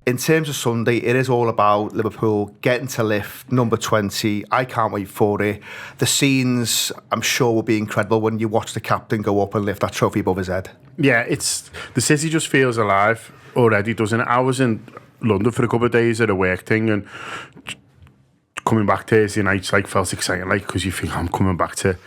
in terms of Sunday, it is all about Liverpool getting to lift number 20. I can't wait for it. The scenes, I'm sure, will be incredible when you watch the captain go up and lift that trophy above his head. Yeah, the city just feels alive already, doesn't it? I was in London for a couple of days at a work thing, and coming back Thursday nights felt exciting, because you think I'm coming back to,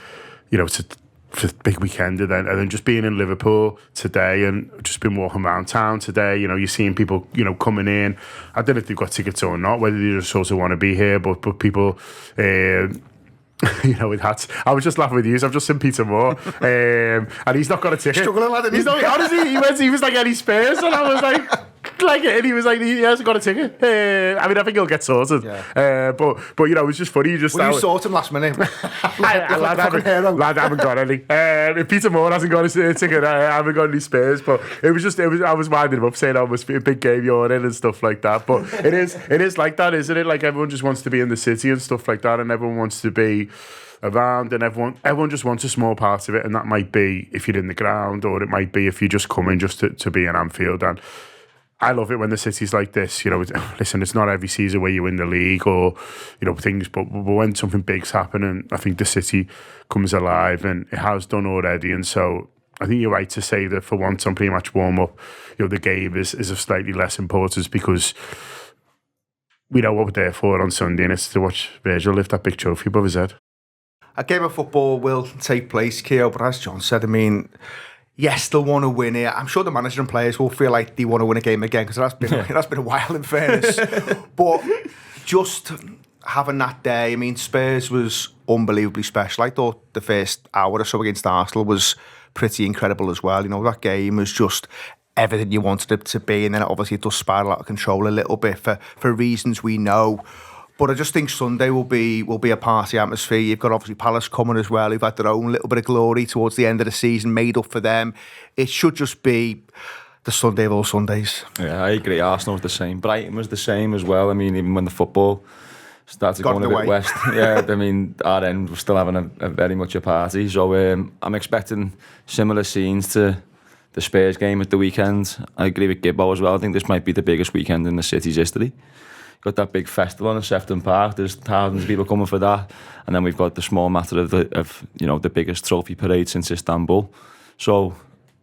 for the big weekend, and then just being in Liverpool today and just been walking around town today, you're seeing people, coming in. I don't know if they've got tickets or not, whether they just sort of want to be here, but people, with hats. I was just laughing with you. I've just seen Peter Moore, and he's not got a ticket. Struggling, lad, he's not. Honestly, he was like any Spurs, and I was and he was like, he hasn't got a ticket. I think he'll get sorted. Yeah. But it was just funny. You sort him last minute. Lad haven't got any. If Peter Moore hasn't got a ticket, I haven't got any Spurs. But I was winding him up saying, "Oh, it must be a big game you're in," and stuff like that. But it is like that, isn't it? Like, everyone just wants to be in the city and stuff like that, and everyone wants to be around, and everyone just wants a small part of it, and that might be if you're in the ground, or it might be if you just come in just to be in Anfield. And I love it when the city's like this. Listen, it's not every season where you win the league or things, but when something big's happening, I think the city comes alive, and it has done already. And so I think you're right to say that for once on pre-match warm-up, the game is of slightly less importance, because we know what we're there for on Sunday, and it's to watch Virgil lift that big trophy above his head. A game of football will take place, Keogh, but as John said, yes, they'll want to win it. I'm sure the manager and players will feel like they want to win a game again, because that's been a while, in fairness. But just having that day, Spurs was unbelievably special. I thought the first hour or so against Arsenal was pretty incredible as well. That game was just everything you wanted it to be, and then obviously it does spiral out of control a little bit for reasons we know. But I just think Sunday will be a party atmosphere. You've got obviously Palace coming as well, who've had their own little bit of glory towards the end of the season, made up for them. It should just be the Sunday of all Sundays. Yeah, I agree. Arsenal was the same. Brighton was the same as well. Even when the football started going a bit west. Yeah, our end was still having a very much a party. So I'm expecting similar scenes to the Spurs game at the weekend. I agree with Gibbo as well. I think this might be the biggest weekend in the city's history. Got that big festival in Sefton Park. There's thousands of people coming for that, and then we've got the small matter of the biggest trophy parade since Istanbul. So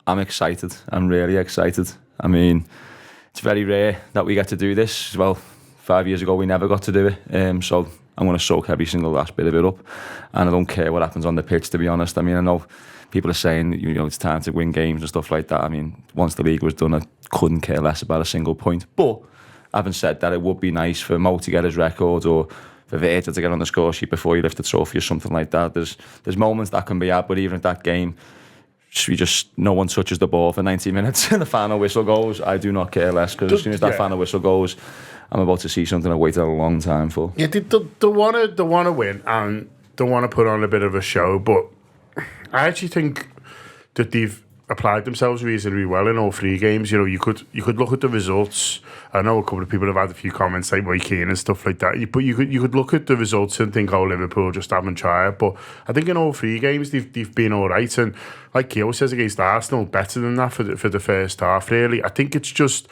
I'm excited. I'm really excited. It's very rare that we get to do this. Well, 5 years ago we never got to do it. So I'm going to soak every single last bit of it up, and I don't care what happens on the pitch, to be honest. I know people are saying it's time to win games and stuff like that. Once the league was done, I couldn't care less about a single point. But having said that, it would be nice for Mo to get his record, or for Virgil to get on the score sheet before you lift the trophy or something like that. There's moments that can be had, but even at that game, no one touches the ball for 90 minutes and the final whistle goes. I do not care less, because as soon as that final whistle goes, I'm about to see something I've waited a long time for. Yeah, they want to win, and they want to put on a bit of a show, but I actually think that they've applied themselves reasonably well in all three games. You could look at the results. I know a couple of people have had a few comments like Roy Keane and stuff like that. But you could look at the results and think, oh, Liverpool just haven't tried. But I think in all three games they've been all right. And like Keogh says against Arsenal, better than that for the first half. Really, I think it's just.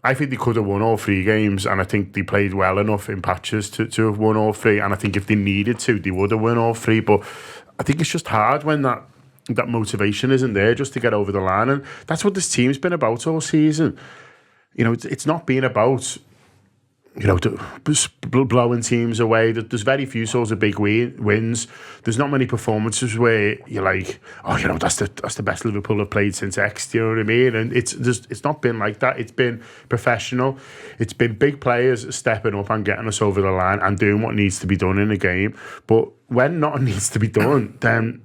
I think they could have won all three games, and I think they played well enough in patches to have won all three. And I think if they needed to, they would have won all three. But I think it's just hard when that motivation isn't there just to get over the line, and that's what this team's been about all season. It's not been about blowing teams away. There's very few sorts of big wins. There's not many performances where you're like, oh, that's the best Liverpool have played since X. Do you know what I mean? And it's not been like that. It's been professional. It's been big players stepping up and getting us over the line and doing what needs to be done in a game. But when nothing needs to be done, then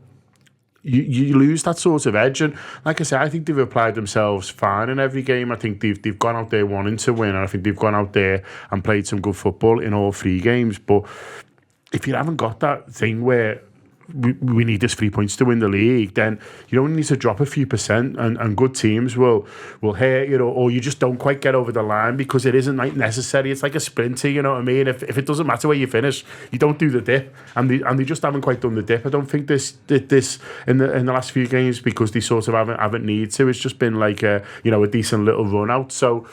you lose that sort of edge. And like I said, I think they've applied themselves fine in every game. I think they've gone out there wanting to win, and I think they've gone out there and played some good football in all three games. But if you haven't got that thing where we need this 3 points to win the league, then you only need to drop a few percent, and good teams will hurt you, or you just don't quite get over the line because it isn't like necessary. It's like a sprinter, you know what I mean? If it doesn't matter where you finish, you don't do the dip, and they just haven't quite done the dip. I don't think this in the last few games, because they sort of haven't need to. It's just been like a decent little run out. So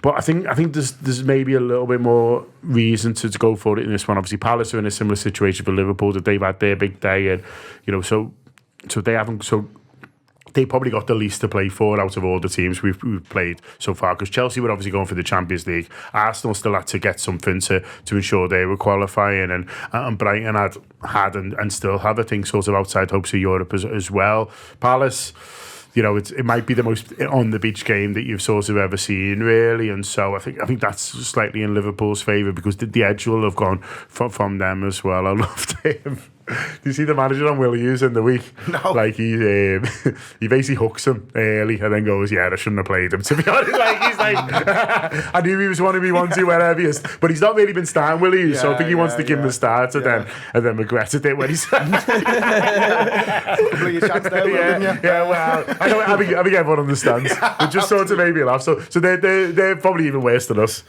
But I think there's maybe a little bit more reason to go for it in this one. Obviously, Palace are in a similar situation for Liverpool, that they've had their big day, and so they haven't. So they probably got the least to play for out of all the teams we've played so far, because Chelsea were obviously going for the Champions League. Arsenal still had to get something to ensure they were qualifying, and Brighton had and still have, I think, sort of outside hopes of Europe as well. Palace, it might be the most on the beach game that you've sort of ever seen, really, and so I think that's slightly in Liverpool's favour, because the edge will have gone from them as well. I loved him. Do you see the manager on Will Hughes in the week? No. Like he basically hooks him early and then goes, "Yeah, I shouldn't have played him." To be honest, he's like, I knew he was one of me one, two, wherever he is, but he's not really been starting Will Hughes, so I think he wants to give him the start and then regretted it when he's. Your chance there, didn't you? Yeah. Well, I think everyone understands. It just sort of made me laugh. So they're probably even worse than us.